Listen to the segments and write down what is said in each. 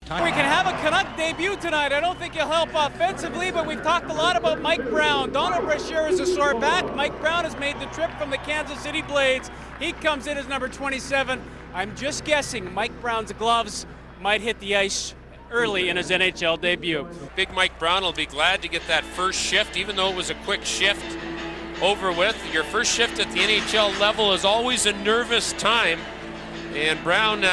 We can have a Canuck debut tonight. I don't think he'll help offensively, but we've talked a lot about Mike Brown. Donald Brashear is a sore back. Mike Brown has made the trip from the Kansas City Blades. He comes in as number 27. I'm just guessing Mike Brown's gloves might hit the ice early in his NHL debut. Big Mike Brown will be glad to get that first shift, even though it was a quick shift over with. Your first shift at the NHL level is always a nervous time. And Brown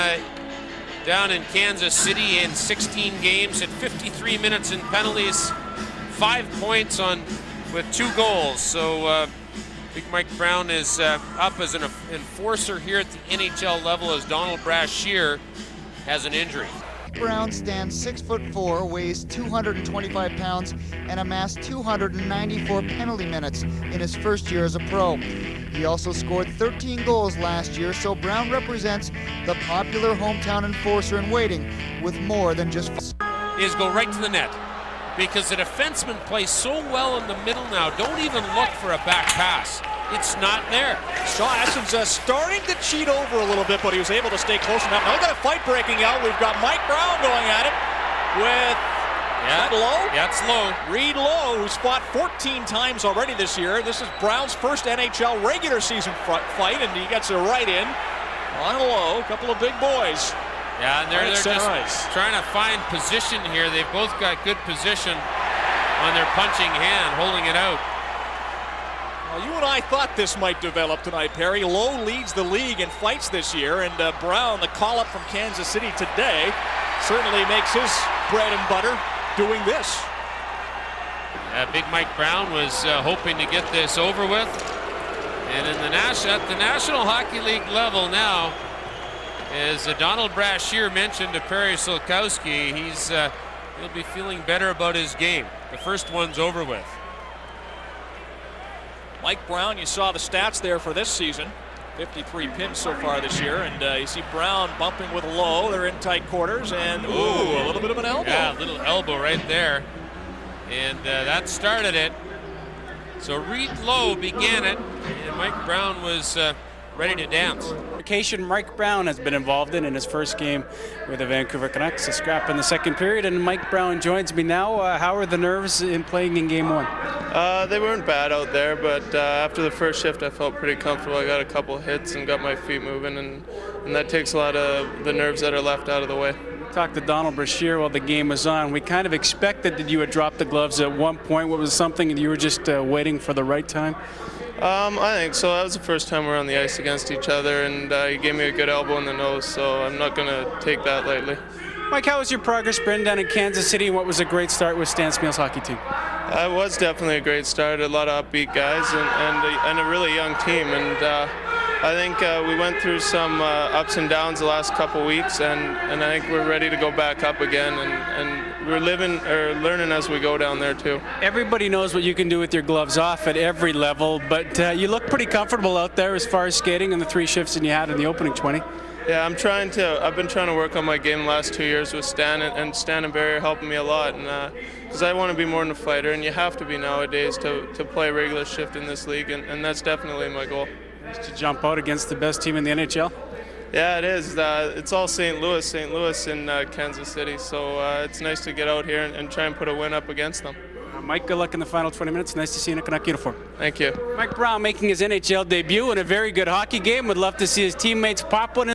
down in Kansas City in 16 games at 53 minutes in penalties, 5 points with 2 goals. So Big Mike Brown is up as an enforcer here at the NHL level as Donald Brashear has an injury. Brown stands 6'4", weighs 225 pounds, and amassed 294 penalty minutes in his first year as a pro. He also scored 13 goals last year, so Brown represents the popular hometown enforcer in waiting with more than just... Is go right to the net, because the defenseman plays so well in the middle now. Don't even look for a back pass. It's not there. Shaw Essens starting to cheat over a little bit, but he was able to stay close enough. Now we've got a fight breaking out. We've got Mike Brown going at it with Lowe. Yeah, it's Lowe. Reed Lowe, who's fought 14 times already this year. This is Brown's first NHL regular season fight, and he gets a right in on Lowe. A couple of big boys. Yeah, and they're just trying to find position here. They've both got good position on their punching hand, holding it out. Well, you and I thought this might develop tonight, Perry. Lowe leads the league in fights this year, and Brown, the call-up from Kansas City today, certainly makes his bread and butter doing this. Big Mike Brown was hoping to get this over with. And in at the National Hockey League level now, as Donald Brashear mentioned to Perry Solkowski, he'll be feeling better about his game. The first one's over with. Mike Brown, you saw the stats there for this season. 53 pins so far this year, and you see Brown bumping with Lowe. They're in tight quarters, and a little bit of an elbow. Yeah, a little elbow right there. And that started it. So Reed Lowe began it, and Mike Brown was ready to dance. Mike Brown has been involved in his first game with the Vancouver Canucks. A scrap in the second period, and Mike Brown joins me now. How are the nerves in playing in game one? They weren't bad out there, but after the first shift I felt pretty comfortable. I got a couple hits and got my feet moving, and that takes a lot of the nerves that are left out of the way. Talked to Donald Brashear while the game was on. We kind of expected that you would drop the gloves at one point. What was something that you were just waiting for the right time? I think so. That was the first time we were on the ice against each other, and he gave me a good elbow in the nose, so I'm not going to take that lightly. Mike, how was your progress been down in Kansas City, and what was a great start with Stan Smeal's hockey team? It was definitely a great start. A lot of upbeat guys and a really young team, and I think we went through some ups and downs the last couple weeks, and I think we're ready to go back up again, and we're learning as we go down there too. Everybody knows what you can do with your gloves off at every level, but you look pretty comfortable out there as far as skating and the 3 shifts that you had in the opening 20. Yeah, I've been trying to work on my game the last 2 years with Stan, and Stan and Barry are helping me a lot, and because I want to be more than a fighter, and you have to be nowadays to play a regular shift in this league, and that's definitely my goal. To jump out against the best team in the NHL? Yeah, it is. It's all St. Louis in Kansas City, so it's nice to get out here and try and put a win up against them. Mike, good luck in the final 20 minutes. Nice to see you in a Canuck uniform. Thank you. Mike Brown making his NHL debut in a very good hockey game. Would love to see his teammates pop one in.